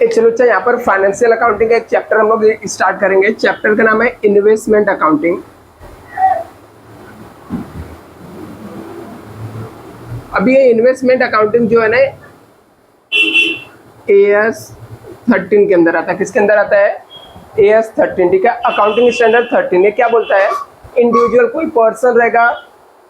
एक चलो अच्छा यहाँ पर फाइनेंशियल अकाउंटिंग का एक चैप्टर हम लोग स्टार्ट करेंगे। चैप्टर का नाम है इन्वेस्टमेंट अकाउंटिंग। अभी ये इन्वेस्टमेंट अकाउंटिंग जो है ना AS 13 के अंदर आता है। किसके अंदर आता है? AS 13, ठीक है, अकाउंटिंग स्टैंडर्ड 13। ये क्या बोलता है? इंडिविजुअल कोई पर्सन रहेगा,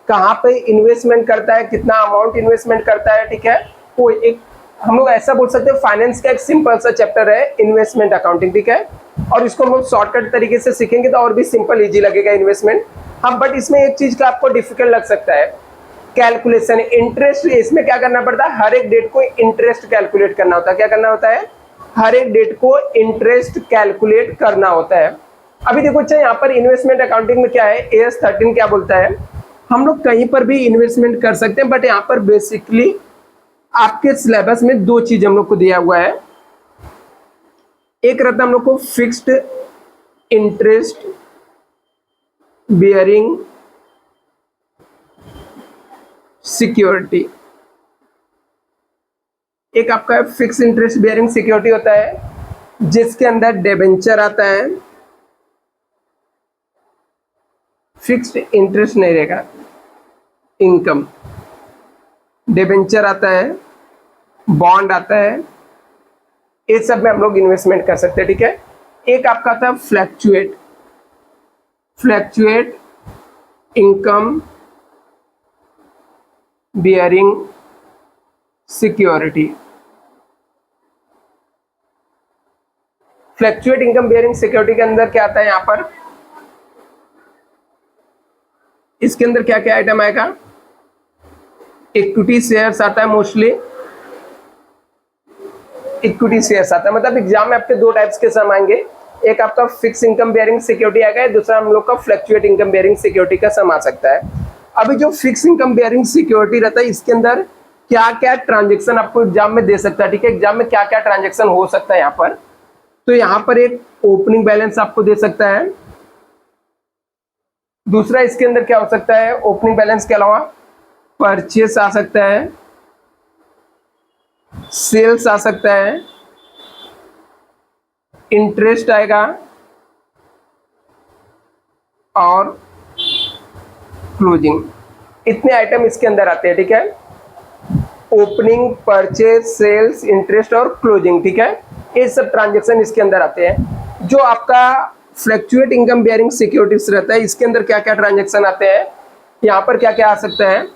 कहाँ पे इन्वेस्टमेंट करता है, कितना अमाउंट इन्वेस्टमेंट करता है, ठीक है, वो एक हम लोग ऐसा बोल सकते हैं फाइनेंस का एक सिंपल सा चैप्टर है इन्वेस्टमेंट अकाउंटिंग, ठीक है। और इसको हम लोग शॉर्टकट तरीके से सीखेंगे तो और भी सिंपल इजी लगेगा इन्वेस्टमेंट। हाँ, बट इसमें एक चीज का आपको डिफिकल्ट लग सकता है, कैलकुलेशन, इंटरेस्ट। इसमें क्या करना पड़ता है? हर एक डेट को इंटरेस्ट कैलकुलेट करना होता है। क्या करना होता है? हर एक डेट को इंटरेस्ट कैलकुलेट करना होता है। अभी देखो अच्छा, यहाँ पर इन्वेस्टमेंट अकाउंटिंग में क्या है, AS 13 क्या बोलता है? हम लोग कहीं पर भी इन्वेस्टमेंट कर सकते हैं, बट यहाँ पर बेसिकली आपके सिलेबस में दो चीज हम लोग को दिया हुआ है। एक रहता है हम लोग को फिक्स्ड इंटरेस्ट बियरिंग सिक्योरिटी, एक आपका फिक्स इंटरेस्ट बियरिंग सिक्योरिटी होता है जिसके अंदर डिबेंचर आता है। फिक्स्ड इंटरेस्ट नहीं रहेगा, इनकम, डिबेंचर आता है, बॉन्ड आता है, ये सब में हम लोग इन्वेस्टमेंट कर सकते हैं, ठीक है। एक आपका था fluctuate income bearing security. Fluctuate income bearing security के अंदर क्या आता है? यहां पर इसके अंदर क्या क्या आइटम आएगा? इक्विटी शेयर्स आता है, मोस्टली इक्विटी शेयर्स आता है। मतलब एग्जाम में आपके दो टाइप्स के सम आएंगे, एक आपका फिक्स इनकम बियरिंग सिक्योरिटी आएगा, दूसरा हम लोग का फ्लक्चुएट इनकम बियरिंग सिक्योरिटी का सम आ सकता है। अभी जो फिक्स इनकम बियरिंग सिक्योरिटी रहता है, इसके अंदर क्या क्या ट्रांजेक्शन आपको एग्जाम में दे सकता है, ठीक है, एग्जाम में क्या क्या ट्रांजेक्शन हो सकता है यहाँ पर। तो यहाँ पर एक ओपनिंग बैलेंस आपको दे सकता है। दूसरा इसके अंदर क्या हो सकता है? ओपनिंग बैलेंस के अलावा परचेस आ सकता है, सेल्स आ सकता है, इंटरेस्ट आएगा और क्लोजिंग। इतने आइटम इसके अंदर आते हैं, ठीक है, ओपनिंग, परचेज, सेल्स, इंटरेस्ट और क्लोजिंग, ठीक है, ये सब ट्रांजेक्शन इसके अंदर आते हैं। जो आपका फ्लक्चुएट इनकम बियरिंग सिक्योरिटीज रहता है, इसके अंदर क्या क्या ट्रांजेक्शन आते हैं? यहाँ पर क्या क्या आ सकता है?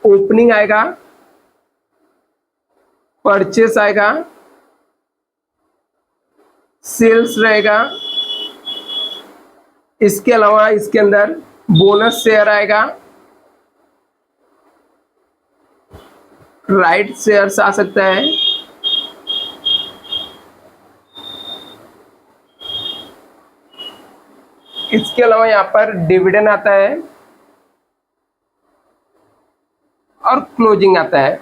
ओपनिंग आएगा, परचेस आएगा, सेल्स रहेगा, इसके अलावा इसके अंदर बोनस शेयर आएगा, राइट शेयर्स आ सकता है, इसके अलावा यहाँ पर डिविडेंड आता है और क्लोजिंग आता है।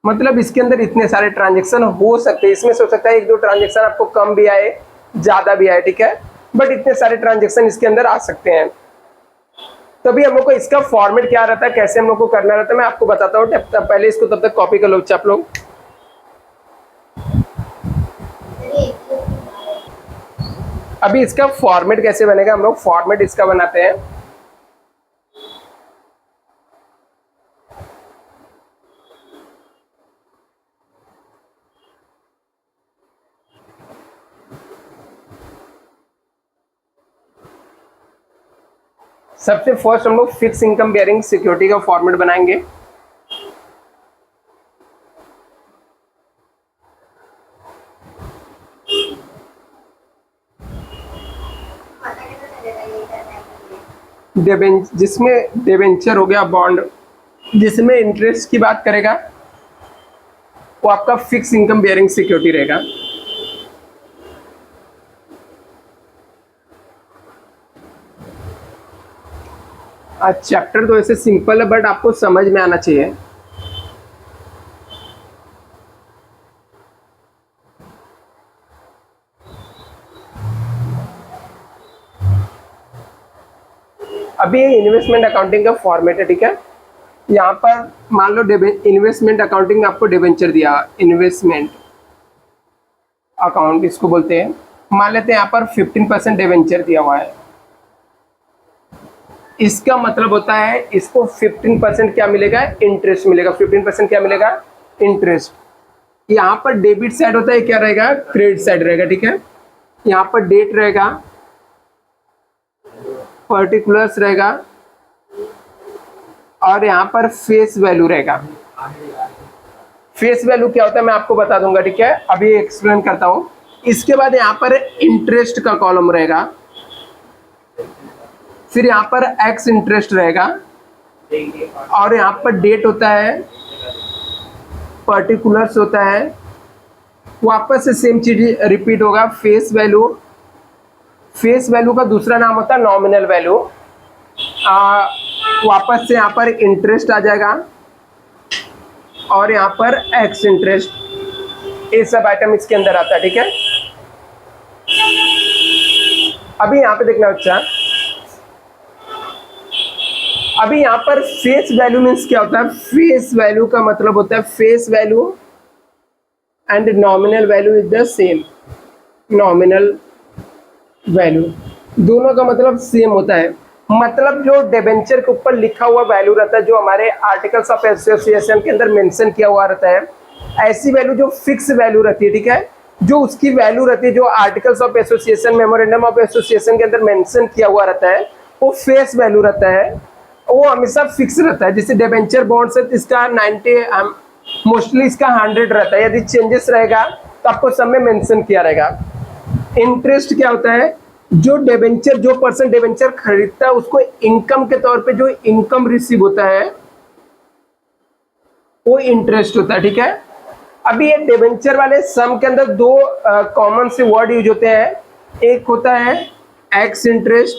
मतलब इसके अंदर इतने सारे ट्रांजेक्शन हो सकते हैं। इसमें से हो सकता है एक दो ट्रांजेक्शन आपको कम भी आए, ज्यादा भी आए, ठीक है, बट इतने सारे ट्रांजेक्शन इसके अंदर आ सकते हैं। तभी हम लोग को इसका फॉर्मेट क्या रहता है, कैसे हम लोग को करना रहता है, मैं आपको बताता हूँ। तब पहले इसको तब तक कॉपी कर लो आप लोग। अभी इसका फॉर्मेट कैसे बनेगा, हम लोग फॉर्मेट इसका बनाते हैं। सबसे फर्स्ट हम लोग फिक्स इनकम बियरिंग सिक्योरिटी का फॉर्मेट बनाएंगे। जिसमें डिबेंचर हो गया, बॉन्ड, जिसमें इंटरेस्ट की बात करेगा, वो आपका फिक्स इनकम बियरिंग सिक्योरिटी रहेगा। चैप्टर तो ऐसे सिंपल है, बट आपको समझ में आना चाहिए। अभी इन्वेस्टमेंट अकाउंटिंग का फॉर्मेट है, ठीक है। यहाँ पर मान लो इन्वेस्टमेंट अकाउंटिंग में आपको डिबेंचर दिया, इन्वेस्टमेंट अकाउंट इसको बोलते हैं। मान लेते हैं यहाँ पर 15% डिबेंचर दिया हुआ है। इसका मतलब होता है इसको 15% क्या मिलेगा, इंटरेस्ट मिलेगा। 15% क्या मिलेगा, इंटरेस्ट। यहाँ पर डेबिट साइड होता है, क्या रहेगा, क्रेडिट साइड रहेगा, ठीक है। यहाँ पर डेट रहेगा, पर्टिकुलर्स रहेगा, और यहाँ पर फेस वैल्यू रहेगा। फेस वैल्यू क्या होता है मैं आपको बता दूंगा, ठीक है, अभी एक्सप्लेन करता हूं। इसके बाद यहाँ पर इंटरेस्ट का कॉलम रहेगा, फिर यहाँ पर एक्स इंटरेस्ट रहेगा, और यहाँ पर डेट होता है, पर्टिकुलर्स होता है, वापस से सेम चीज रिपीट होगा, फेस वैल्यू। फेस वैल्यू का दूसरा नाम होता है नॉमिनल वैल्यू। वापस से यहाँ पर इंटरेस्ट आ जाएगा, और यहाँ पर एक्स इंटरेस्ट, ये सब आइटम इसके अंदर आता है, ठीक है। अभी यहाँ पे देखना अच्छा, अभी यहाँ पर फेस वैल्यू मीन्स क्या होता है, फेस वैल्यू का मतलब होता है face value and nominal value is the same. Nominal value दोनों का मतलब सेम होता है। मतलब जो डिबेंचर के ऊपर लिखा हुआ वैल्यू रहता है, जो हमारे आर्टिकल्स ऑफ एसोसिएशन के अंदर मेंशन किया हुआ रहता है, ऐसी वैल्यू जो फिक्स वैल्यू रहती है, ठीक है, जो उसकी वैल्यू रहती है, जो articles of association, memorandum of association के अंदर मेंशन किया हुआ रहता है, वो फेस वैल्यू रहता है, वो हमेशा फिक्स रहता है। जैसे डिबेंचर बॉन्ड्स है, इसका 90 मोस्टली इसका 100 रहता है। यदि चेंजेस रहेगा तो आपको सब में मेंशन किया रहेगा। इंटरेस्ट क्या होता है, जो डिबेंचर, जो पर्सन डिबेंचर खरीदता है उसको इनकम के तौर पे जो इनकम रिसीव होता है वो इंटरेस्ट होता है, ठीक है। अभी ये डिबेंचर वाले सम के अंदर दो कॉमन से वर्ड यूज होते हैं, एक होता है एक्स इंटरेस्ट,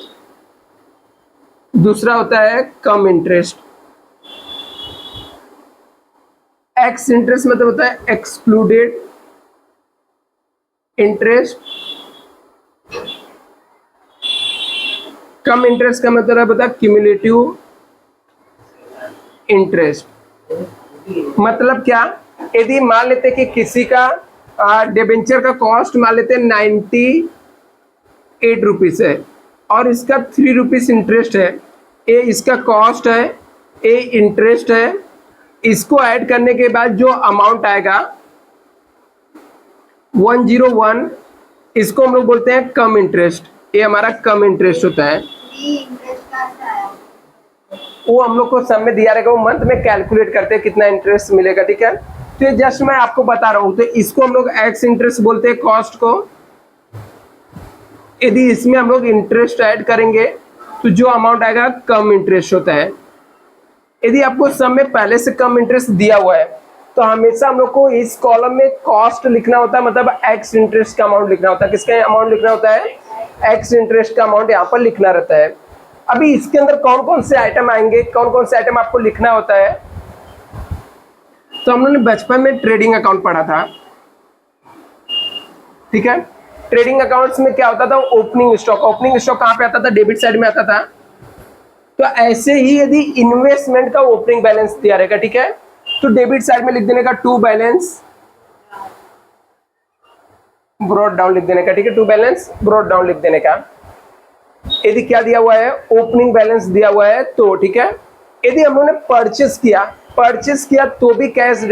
दूसरा होता है कम इंटरेस्ट। एक्स इंटरेस्ट मतलब होता है एक्सक्लूडेड इंटरेस्ट, कम इंटरेस्ट का मतलब होता है क्यूमुलेटिव इंटरेस्ट। मतलब क्या, यदि मान लेते कि किसी का डिबेंचर का कॉस्ट मान लेते 98 रुपीज है और इसका 3 रुपीज इंटरेस्ट है, ये इसका कॉस्ट है, ये इंटरेस्ट है, इसको ऐड करने के बाद जो अमाउंट आएगा 101, इसको हम लोग बोलते हैं कम इंटरेस्ट। ये हमारा कम इंटरेस्ट होता है, वो हम लोग को सब में दिया रहेगा, वो मंथ में कैलकुलेट करते हैं कितना इंटरेस्ट मिलेगा, ठीक है। तो ये जस्ट मैं आपको बता रहा हूँ, तो इसको हम लोग एक्स इंटरेस्ट बोलते हैं कॉस्ट को। यदि इसमें हम लोग इंटरेस्ट ऐड करेंगे तो जो अमाउंट आएगा कम इंटरेस्ट होता है। यदि आपको सब में पहले से कम इंटरेस्ट दिया हुआ है तो हमेशा हम लोग को इस कॉलम में कॉस्ट लिखना होता है, मतलब एक्स इंटरेस्ट का अमाउंट लिखना होता है। किसका अमाउंट लिखना होता है, एक्स इंटरेस्ट का अमाउंट यहाँ पर लिखना रहता है। अभी इसके अंदर कौन कौन से आइटम आएंगे, कौन कौन से आइटम आपको लिखना होता है, तो हम लोगों ने बचपन में ट्रेडिंग अकाउंट पढ़ा था, ठीक है। ट्रेडिंग अकाउंट्स में क्या होता था, ओपनिंग स्टॉक। ओपनिंग स्टॉक कहाँ पे आता था, डेबिट साइड में आता था। तो ऐसे ही यदि इन्वेस्टमेंट का ओपनिंग बैलेंस दिया रहेगा, ठीक है, तो डेबिट साइड में लिख देने का टू बैलेंस ब्रॉड डाउन लिख देने का, ठीक है, टू बैलेंस ब्रॉड डाउन लिख देने का। यदि क्या दिया हुआ है, ओपनिंग बैलेंस दिया हुआ है तो, ठीक है। यदि हम लोगों ने परचेस किया तो भी कैश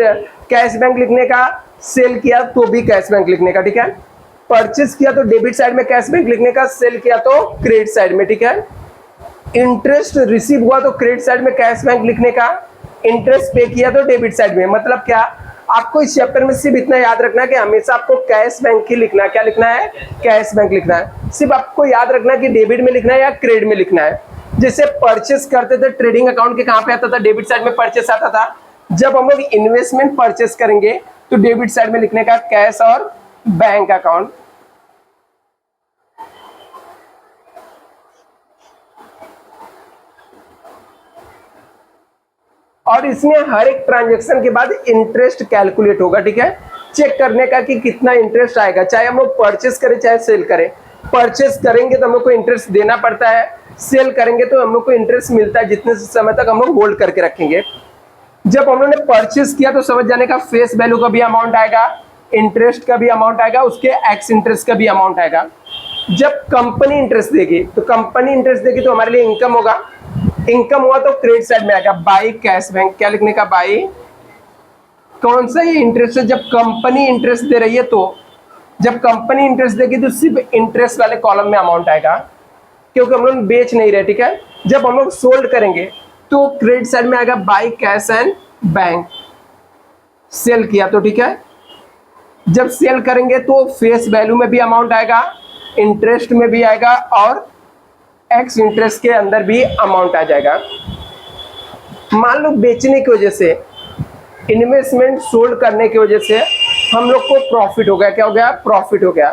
बैंक लिखने का, सेल किया तो भी कैश बैंक लिखने का, ठीक है। परचेस किया तो डेबिट साइड में कैश बैंक लिखने का, सेल किया तो क्रेडिट साइड में, ठीक है। इंटरेस्ट रिसीव हुआ तो क्रेडिट साइड में कैश बैंक लिखने का, इंटरेस्ट पे किया तो डेबिट साइड में। मतलब क्या, आपको इस चैप्टर में सिर्फ इतना याद रखना है कि हमेशा आपको कैश बैंक ही लिखना है। क्या लिखना है, कैश बैंक लिखना है। सिर्फ आपको याद रखना है कि डेबिट में लिखना है या क्रेडिट में लिखना है। जैसे परचेस करते थे ट्रेडिंग अकाउंट के कहाँ पे आता था, डेबिट साइड में परचेस आता था। जब हम लोग इन्वेस्टमेंट परचेस करेंगे तो डेबिट साइड में लिखने का कैश और बैंक अकाउंट। और इसमें हर एक ट्रांजैक्शन के बाद इंटरेस्ट कैलकुलेट होगा, ठीक है, चेक करने का कि कितना इंटरेस्ट आएगा। चाहे हम लोग परचेस करें चाहे सेल करें, परचेस करेंगे तो हम लोग को इंटरेस्ट देना पड़ता है, सेल करेंगे तो हम लोग को इंटरेस्ट मिलता है जितने समय तक हम लोग होल्ड करके रखेंगे। जब हम लोगों ने परचेस किया तो समझ जाने का फेस वैल्यू का भी अमाउंट आएगा, इंटरेस्ट का भी अमाउंट आएगा, उसके एक्स इंटरेस्ट का भी अमाउंट आएगा। जब कंपनी इंटरेस्ट देगी तो कंपनी इंटरेस्ट देगी तो हमारे लिए इनकम होगा, इनकम हुआ तो क्रेडिट साइड में आएगा बाई कैश बैंक। क्या लिखने का? बाई। कौन सा ये इंटरेस्ट है? जब कंपनी इंटरेस्ट दे रही है तो जब कंपनी इंटरेस्ट देगी तो सिर्फ इंटरेस्ट वाले कॉलम में अमाउंट आएगा, क्योंकि हम लोग बेच नहीं रहे, ठीक है। जब हम लोग सोल्ड करेंगे तो क्रेडिट साइड में आएगा by cash and bank, sale किया तो, ठीक है। जब सेल करेंगे तो फेस वैल्यू में भी अमाउंट आएगा, इंटरेस्ट में भी आएगा और एक्स इंटरेस्ट के अंदर भी अमाउंट आ जाएगा। मान लो बेचने की वजह से, इन्वेस्टमेंट सोल्ड करने की वजह से हम लोग को प्रॉफिट हो गया। क्या हो गया? प्रॉफिट हो गया।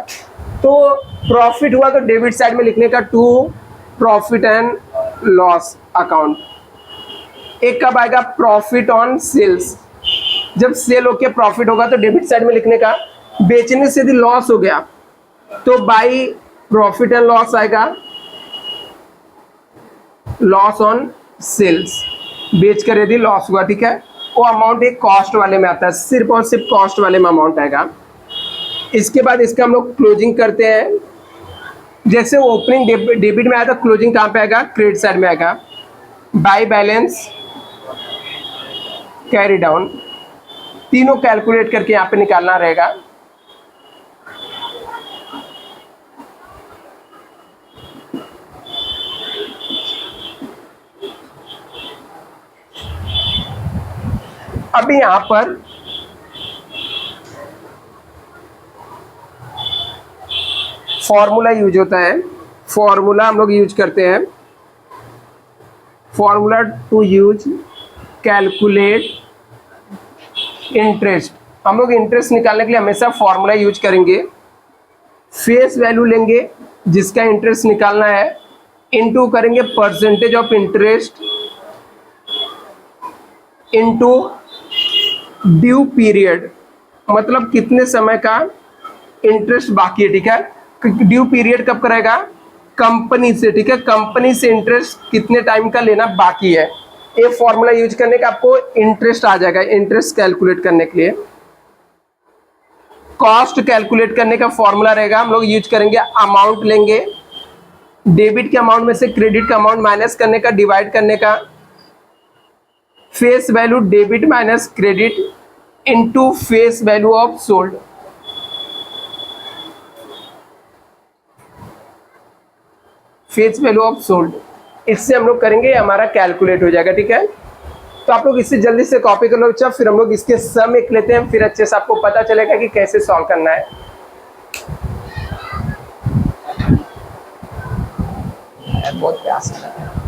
तो प्रॉफिट हुआ तो डेबिट साइड में लिखने का to profit and loss account. एक कब आएगा? Profit on sales. जब सेल होके प्रॉफिट होगा तो डेबिट साइड में लिखने का। बेचने से यदि लॉस हो गया तो बाई प्रॉफिट एंड लॉस आएगा, लॉस ऑन सेल्स। बेचकर यदि लॉस हुआ, ठीक है, वो अमाउंट एक कॉस्ट वाले में आता है, सिर्फ और सिर्फ कॉस्ट वाले में अमाउंट आएगा। इसके बाद इसका हम लोग क्लोजिंग करते हैं। जैसे ओपनिंग डेबिट में आया तो क्लोजिंग कहाँ पे आएगा? क्रेडिट साइड में आएगा। बाय बैलेंस, कैरी डाउन, तीनों कैलकुलेट करके यहाँ पे निकालना रहेगा। अभी यहाँ पर फॉर्मूला यूज होता है। फॉर्मूला हम लोग यूज करते हैं। Formula to use calculate interest. हम लोग इंटरेस्ट निकालने के लिए हमेशा फॉर्मूला यूज करेंगे। फेस वैल्यू लेंगे जिसका इंटरेस्ट निकालना है, इनटू करेंगे percentage of interest into due period, मतलब कितने समय का इंटरेस्ट बाकी है, ठीक है। ड्यू पीरियड कब करेगा? कंपनी से, ठीक है, कंपनी से इंटरेस्ट कितने टाइम का लेना बाकी है। ये फॉर्मूला यूज करने का आपको इंटरेस्ट आ जाएगा। इंटरेस्ट कैलकुलेट करने के लिए कॉस्ट कैलकुलेट करने का फॉर्मूला रहेगा। हम लोग यूज करेंगे, अमाउंट लेंगे, डेबिट के अमाउंट में से क्रेडिट का अमाउंट माइनस करने का, डिवाइड करने का, face value debit minus credit into face value of sold. Face value of sold, इससे हम लोग करेंगे, हमारा कैलकुलेट हो जाएगा, ठीक है। तो आप लोग इससे जल्दी से कॉपी कर लो बच्चा, फिर हम लोग इसके सम एक लेते हैं, फिर अच्छे से आपको पता चलेगा कि कैसे सॉल्व करना है। बहुत प्यास है।